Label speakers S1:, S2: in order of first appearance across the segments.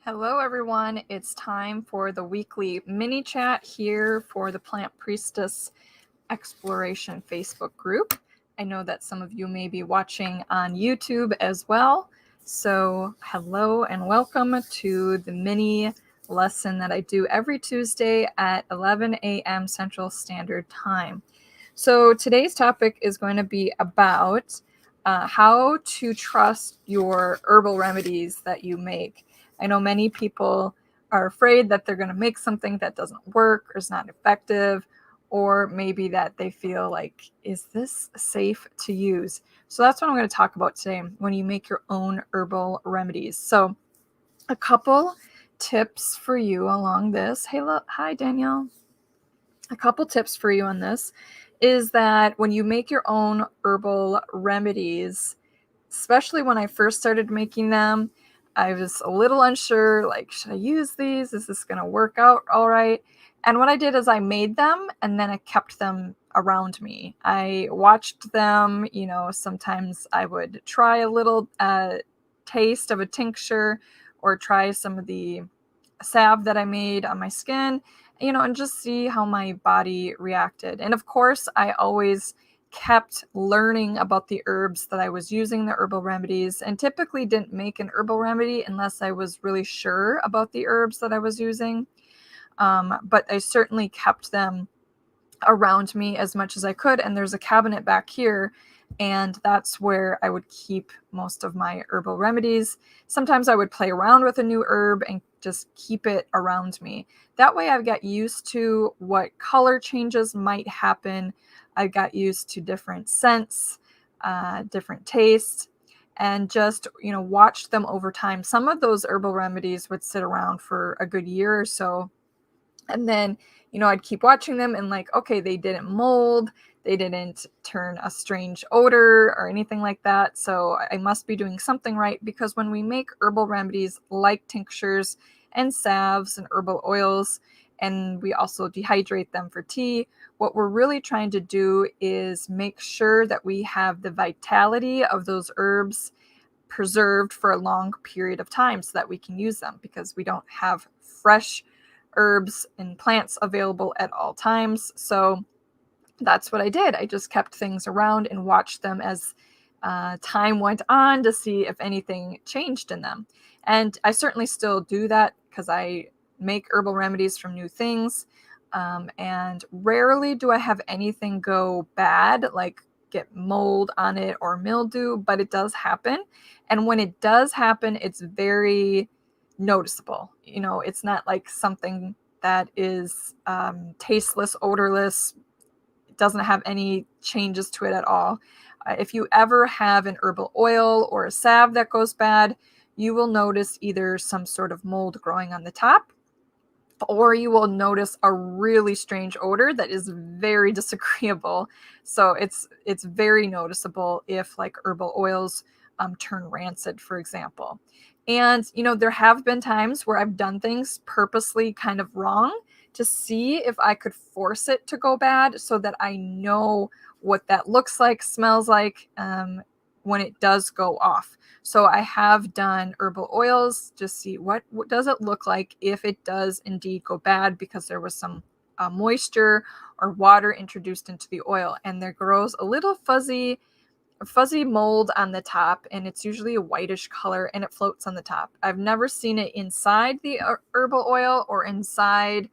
S1: Hello, everyone. It's time for the weekly mini chat here for the Plant Priestess Exploration Facebook group. I know that some of you may be watching on YouTube as well. So, hello and welcome to the mini lesson that I do every Tuesday at 11 a.m. Central Standard Time. So, today's topic is going to be about how to trust your herbal remedies that you make. I know many people are afraid that they're going to make something that doesn't work or is not effective, or maybe that they feel like, is this safe to use? So that's what I'm going to talk about today when you make your own herbal remedies. So a couple tips for you along this. Hi, Danielle. A couple tips for you on this is that when you make your own herbal remedies, especially when I first started making them, I was a little unsure, like, should I use these? Is this going to work out all right? And what I did is I made them and then I kept them around me. I watched them, sometimes I would try a little taste of a tincture or try some of the salve that I made on my skin, and just see how my body reacted. And of course, I always kept learning about the herbs that I was using, the herbal remedies, and typically didn't make an herbal remedy unless I was really sure about the herbs that I was using. But I certainly kept them around me as much as I could. And there's a cabinet back here, and that's where I would keep most of my herbal remedies. Sometimes I would play around with a new herb and just keep it around me. That way I got used to what color changes might happen. I got used to different scents, different tastes, and just, watched them over time. Some of those herbal remedies would sit around for a good year or so. And then, I'd keep watching them and like, okay, they didn't mold, they didn't turn a strange odor or anything like that. So I must be doing something right, because when we make herbal remedies like tinctures and salves and herbal oils, and we also dehydrate them for tea, what we're really trying to do is make sure that we have the vitality of those herbs preserved for a long period of time so that we can use them, because we don't have fresh herbs and plants available at all times. So that's what I did. I just kept things around and watched them as time went on to see if anything changed in them. And I certainly still do that because I make herbal remedies from new things. And rarely do I have anything go bad, like get mold on it or mildew, but it does happen. And when it does happen, it's very noticeable. It's not like something that is tasteless, odorless, doesn't have any changes to it at all. If you ever have an herbal oil or a salve that goes bad, you will notice either some sort of mold growing on the top, or you will notice a really strange odor that is very disagreeable. So it's very noticeable if like herbal oils turn rancid, for example. And there have been times where I've done things purposely kind of wrong to see if I could force it to go bad, so that I know what that looks like, smells like, when it does go off. So I have done herbal oils, just see what does it look like if it does indeed go bad, because there was some moisture or water introduced into the oil, and there grows a little fuzzy mold on the top, and it's usually a whitish color, and it floats on the top. I've never seen it inside the herbal oil or inside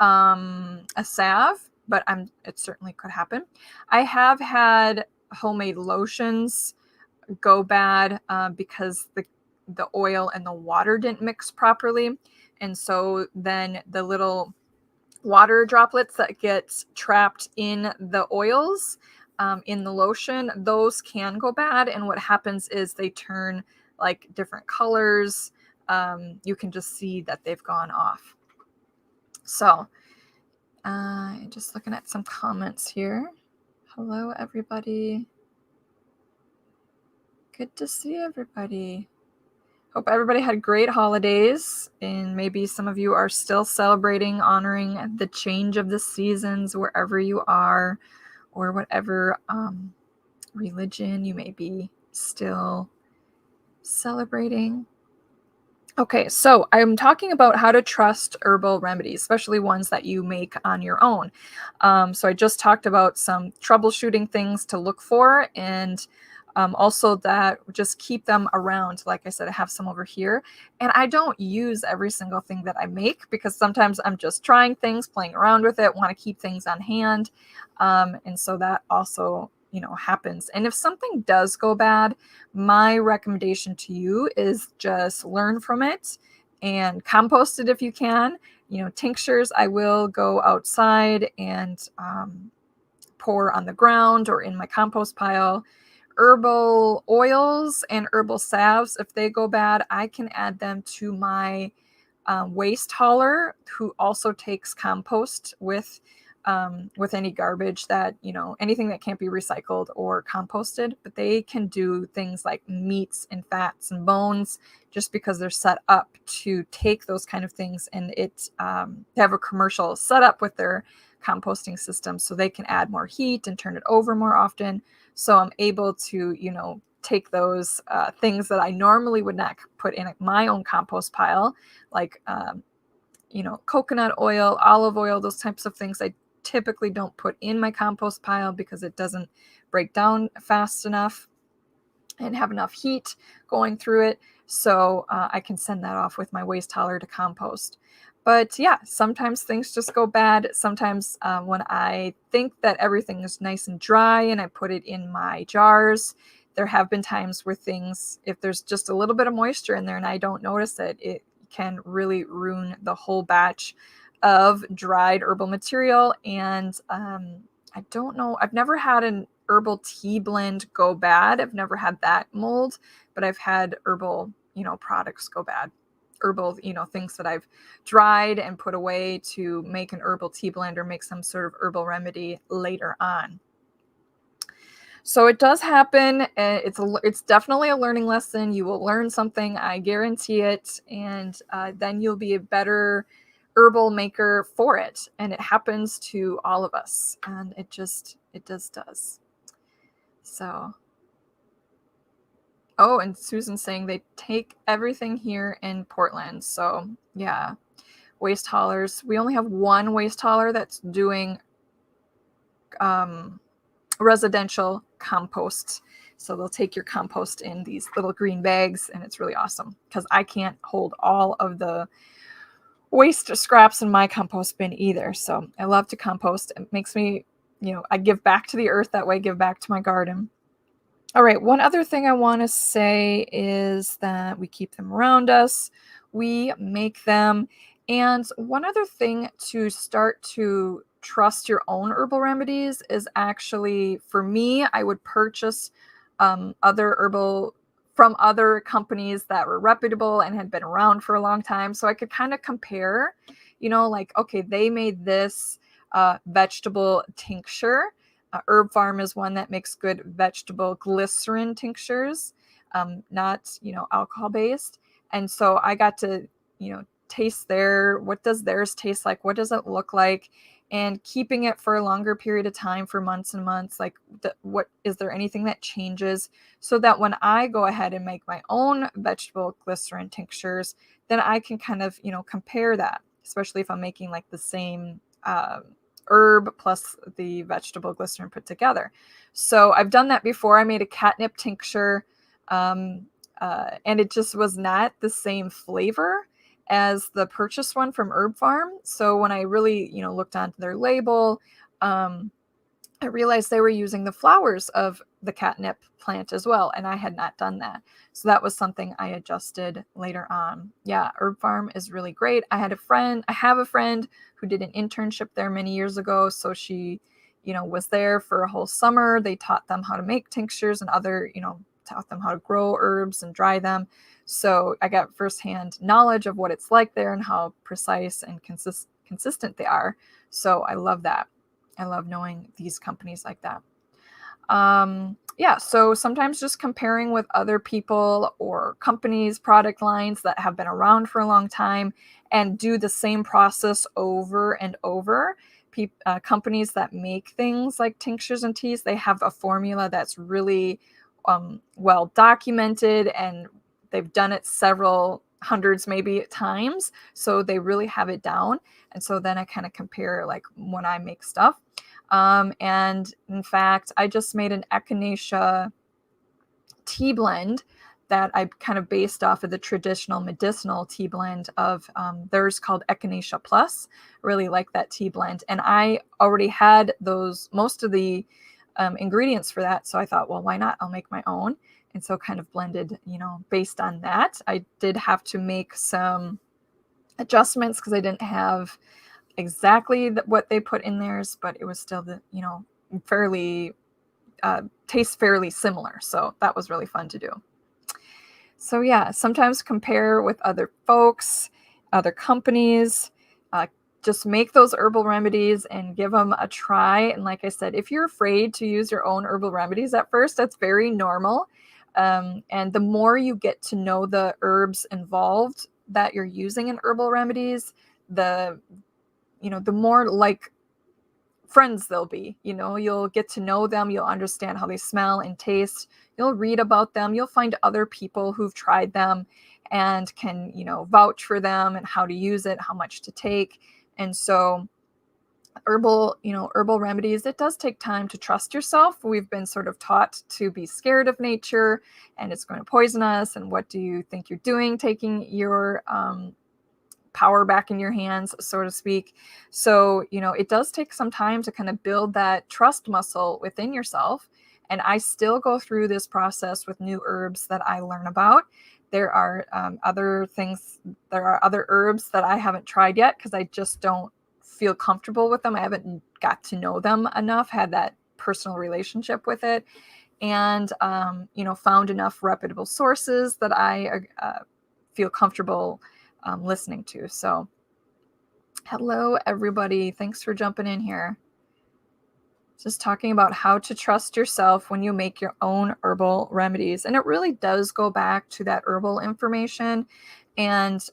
S1: a salve, but it certainly could happen. I have had homemade lotions go bad because the oil and the water didn't mix properly, and so then the little water droplets that get trapped in the oils, in the lotion, those can go bad. And what happens is they turn like different colors. You can just see that they've gone off. So just looking at some comments here. Hello, everybody. Good to see everybody. Hope everybody had great holidays, and maybe some of you are still celebrating, honoring the change of the seasons wherever you are, or whatever religion you may be still celebrating. Okay, so I'm talking about how to trust herbal remedies, especially ones that you make on your own. So I just talked about some troubleshooting things to look for, and also that just keep them around. Like I said, I have some over here, and I don't use every single thing that I make because sometimes I'm just trying things, playing around with it, want to keep things on hand, and so that also happens. And if something does go bad, my recommendation to you is just learn from it and compost it if you can. Tinctures, I will go outside and pour on the ground or in my compost pile. Herbal oils and herbal salves, if they go bad, I can add them to my waste hauler, who also takes compost with any garbage that anything that can't be recycled or composted. But they can do things like meats and fats and bones, just because they're set up to take those kind of things, and they have a commercial setup with their composting system, so they can add more heat and turn it over more often. So I'm able to take those things that I normally would not put in my own compost pile, like coconut oil, olive oil, those types of things. I typically don't put in my compost pile because it doesn't break down fast enough and have enough heat going through it. So I can send that off with my waste hauler to compost. But yeah, sometimes things just go bad. Sometimes when I think that everything is nice and dry and I put it in my jars, there have been times where things, if there's just a little bit of moisture in there and I don't notice it, it can really ruin the whole batch of dried herbal material. And I don't know, I've never had an herbal tea blend go bad. I've never had that mold, but I've had herbal, products go bad. Herbal, things that I've dried and put away to make an herbal tea blend or make some sort of herbal remedy later on. So it does happen. It's definitely a learning lesson. You will learn something, I guarantee it, and then you'll be a better herbal maker for it. And it happens to all of us, and it just does. So, oh, and Susan's saying they take everything here in Portland. So yeah, waste haulers. We only have one waste hauler that's doing residential compost. So they'll take your compost in these little green bags, and it's really awesome because I can't hold all of the waste scraps in my compost bin either. So I love to compost. It makes me, I give back to the earth that way, give back to my garden. All right, one other thing I want to say is that we keep them around us, we make them. And one other thing to start to trust your own herbal remedies is actually, for me, I would purchase other herbal from other companies that were reputable and had been around for a long time. So I could kind of compare, like, okay, they made this vegetable tincture. Herb Farm is one that makes good vegetable glycerin tinctures, not alcohol based. And so I got to taste what does theirs taste like? What does it look like? And keeping it for a longer period of time, for months and months, like what is there anything that changes, so that when I go ahead and make my own vegetable glycerin tinctures, then I can kind of compare that, especially if I'm making like the same herb plus the vegetable glycerin put together. So I've done that before. I made a catnip tincture, and it just was not the same flavor as the purchased one from Herb Farm. So when I really, looked onto their label, I realized they were using the flowers of the catnip plant as well, and I had not done that. So that was something I adjusted later on. Yeah, Herb Farm is really great. I have a friend who did an internship there many years ago. So she, was there for a whole summer. They taught them how to make tinctures and taught them how to grow herbs and dry them. So I got firsthand knowledge of what it's like there and how precise and consistent they are. So I love that. I love knowing these companies like that. Yeah, so sometimes just comparing with other people or companies, product lines that have been around for a long time and do the same process over and over. Companies that make things like tinctures and teas, they have a formula that's really well documented, and they've done it several hundreds maybe times, so they really have it down. And so then I kind of compare like when I make stuff. And in fact, I just made an echinacea tea blend that I kind of based off of the traditional medicinal tea blend of theirs called Echinacea Plus. Really like that tea blend. And I already had most of the ingredients for that. So I thought, well, why not? I'll make my own. And so kind of blended, based on that. I did have to make some adjustments because I didn't have exactly what they put in theirs, but it was still fairly tastes fairly similar. So that was really fun to do. So yeah, sometimes compare with other folks, other companies. Just make those herbal remedies and give them a try. And like I said, if you're afraid to use your own herbal remedies at first, that's very normal. And the more you get to know the herbs involved that you're using in herbal remedies, the more like friends they'll be. You'll get to know them, you'll understand how they smell and taste, you'll read about them, you'll find other people who've tried them and can vouch for them and how to use it, how much to take. And so herbal remedies, it does take time to trust yourself. We've been sort of taught to be scared of nature and it's going to poison us, and what do you think you're doing taking your power back in your hands, so to speak. So, it does take some time to kind of build that trust muscle within yourself. And I still go through this process with new herbs that I learn about. There are other herbs that I haven't tried yet because I just don't feel comfortable with them. I haven't got to know them enough, had that personal relationship with it, and, found enough reputable sources that I feel comfortable listening to. So hello, everybody. Thanks for jumping in here. Just talking about how to trust yourself when you make your own herbal remedies. And it really does go back to that herbal information and,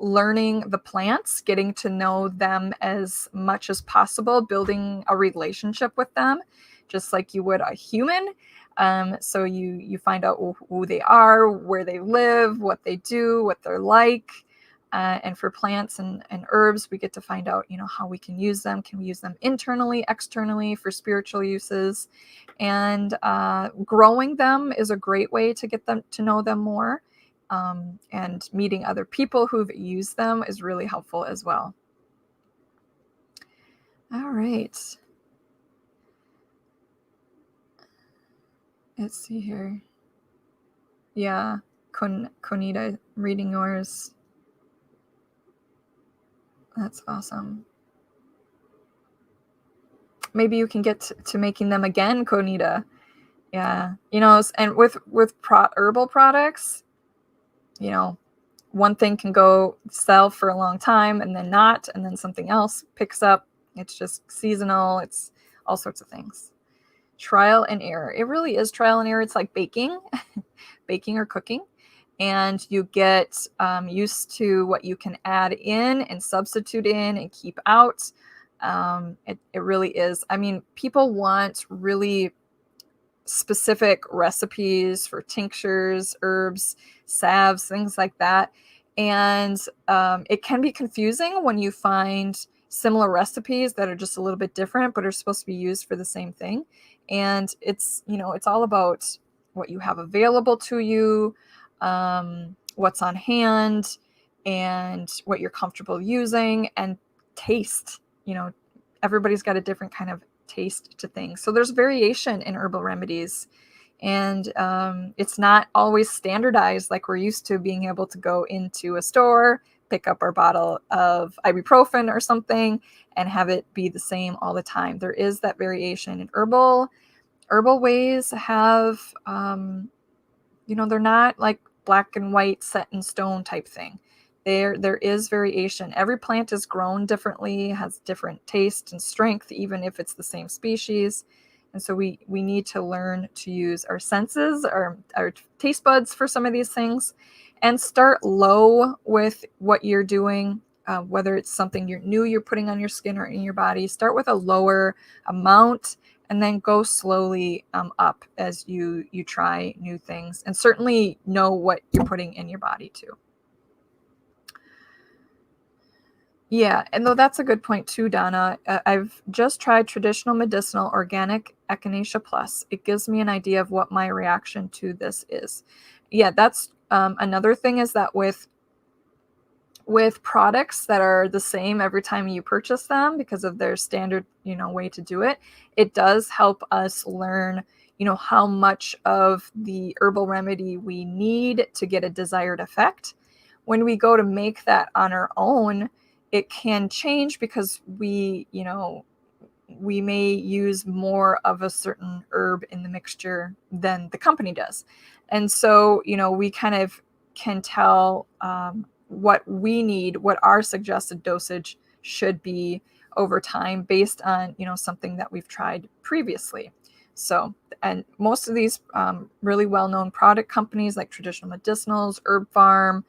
S1: learning the plants, getting to know them as much as possible, building a relationship with them, just like you would a human. So you find out who they are, where they live, what they do, what they're like. And for plants and herbs, we get to find out, how we can use them. Can we use them internally, externally for spiritual uses? And growing them is a great way to get them to know them more. And meeting other people who've used them is really helpful as well. All right. Let's see here. Yeah, Konita, reading yours. That's awesome. Maybe you can get to making them again, Konita. Yeah, and with herbal products, one thing can go sell for a long time and then not, and then something else picks up. It's just seasonal. It's all sorts of things. Trial and error. It really is trial and error. It's like baking or cooking. And you get used to what you can add in and substitute in and keep out. It really is. I mean, people want really specific recipes for tinctures, herbs, salves, things like that. And it can be confusing when you find similar recipes that are just a little bit different, but are supposed to be used for the same thing. And it's all about what you have available to you, what's on hand, and what you're comfortable using, and taste. Everybody's got a different kind of taste to things. So there's variation in herbal remedies, and it's not always standardized like we're used to being able to go into a store, pick up our bottle of ibuprofen or something and have it be the same all the time. There is that variation. And herbal ways have, they're not like black and white set in stone type thing. There is variation. Every plant is grown differently, has different taste and strength, even if it's the same species. And so we need to learn to use our senses, our taste buds for some of these things, and start low with what you're doing. Whether it's something you're putting on your skin or in your body, start with a lower amount and then go slowly up as you try new things, and certainly know what you're putting in your body too. Yeah, and though that's a good point too, Donna. I've just tried traditional medicinal organic Echinacea Plus. It gives me an idea of what my reaction to this is. Yeah, that's another thing, is that with products that are the same every time you purchase them because of their standard, way to do it, it does help us learn, how much of the herbal remedy we need to get a desired effect. When we go to make that on our own, it can change because we may use more of a certain herb in the mixture than the company does. And so, we kind of can tell what we need, what our suggested dosage should be over time based on, something that we've tried previously. So, and most of these really well-known product companies like Traditional Medicinals, Herb Farm,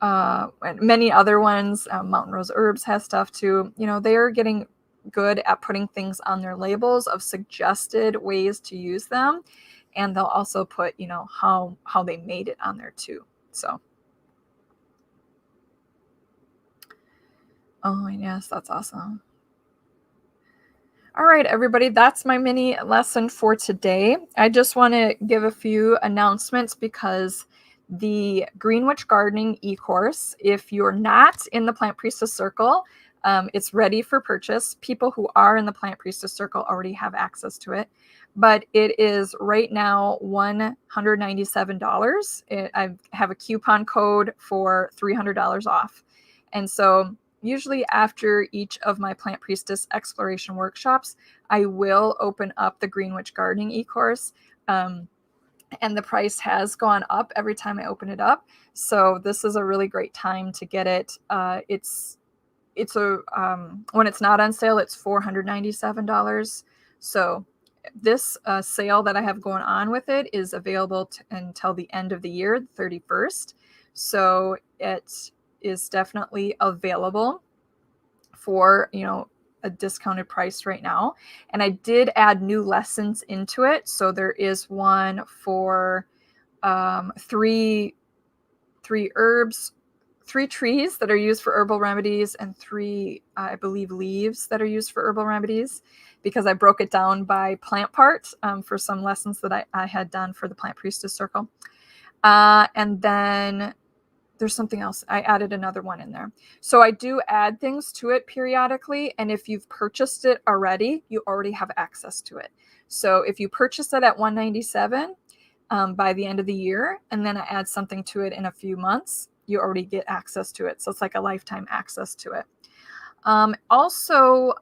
S1: and many other ones, Mountain Rose Herbs has stuff too. They are getting good at putting things on their labels of suggested ways to use them, and they'll also put how they made it on there too. So oh yes, that's awesome. All right, everybody, that's my mini lesson for today. I just want to give a few announcements because the Greenwich Gardening e-course, if you're not in the Plant Priestess Circle, it's ready for purchase. People who are in the Plant Priestess Circle already have access to it, but it is right now $197. I have a coupon code for $300 off. And so usually after each of my Plant Priestess exploration workshops, I will open up the Greenwich Gardening e-course. And the price has gone up every time I open it up. So this is a really great time to get it. It's when it's not on sale, it's $497. So this sale that I have going on with it is available until the end of the year, the 31st. So it is definitely available for, a discounted price right now. And I did add new lessons into it. So there is one for three herbs, 3 trees that are used for herbal remedies, and 3, I believe, leaves that are used for herbal remedies, because I broke it down by plant part for some lessons that I had done for the Plant Priestess Circle. And then there's something else. I added another one in there. So I do add things to it periodically. And if you've purchased it already, you already have access to it. So if you purchase it at $197 by the end of the year, and then I add something to it in a few months, you already get access to it. So it's like a lifetime access to it. Also,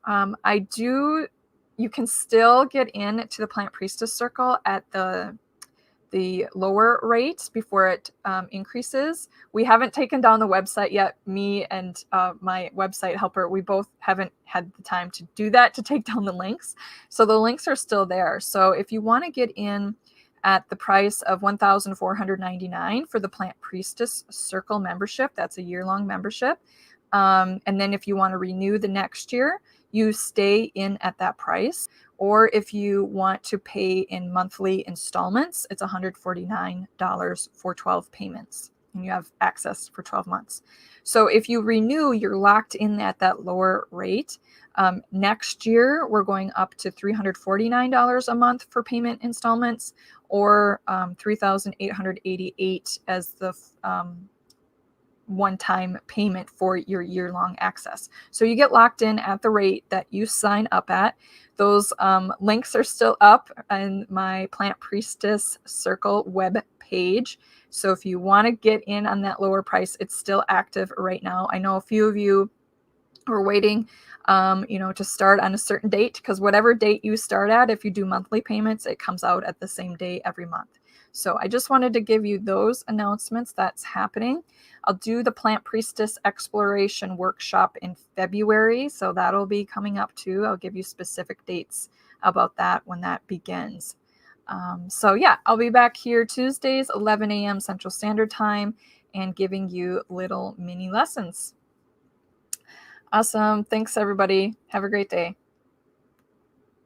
S1: you can still get into the Plant Priestess Circle at the lower rate before it increases. We haven't taken down the website yet. Me and my website helper, we both haven't had the time to do that, to take down the links. So the links are still there. So if you want to get in at the price of $1,499 for the Plant Priestess Circle membership, that's a year-long membership. And then if you want to renew the next year, you stay in at that price. Or if you want to pay in monthly installments, it's $149 for 12 payments, and you have access for 12 months. So if you renew, you're locked in at that lower rate. Next year, we're going up to $349 a month for payment installments, or $3,888 as the one-time payment for your year-long access. So you get locked in at the rate that you sign up at. Those links are still up on my Plant Priestess Circle web page. So if you want to get in on that lower price, it's still active right now. I know a few of you are waiting to start on a certain date, because whatever date you start at, if you do monthly payments, it comes out at the same day every month. So I just wanted to give you those announcements that's happening. I'll do the Plant Priestess Exploration Workshop in February, so that'll be coming up too. I'll give you specific dates about that when that begins. So yeah, I'll be back here Tuesdays, 11 a.m. Central Standard Time, and giving you little mini lessons. Awesome. Thanks, everybody. Have a great day.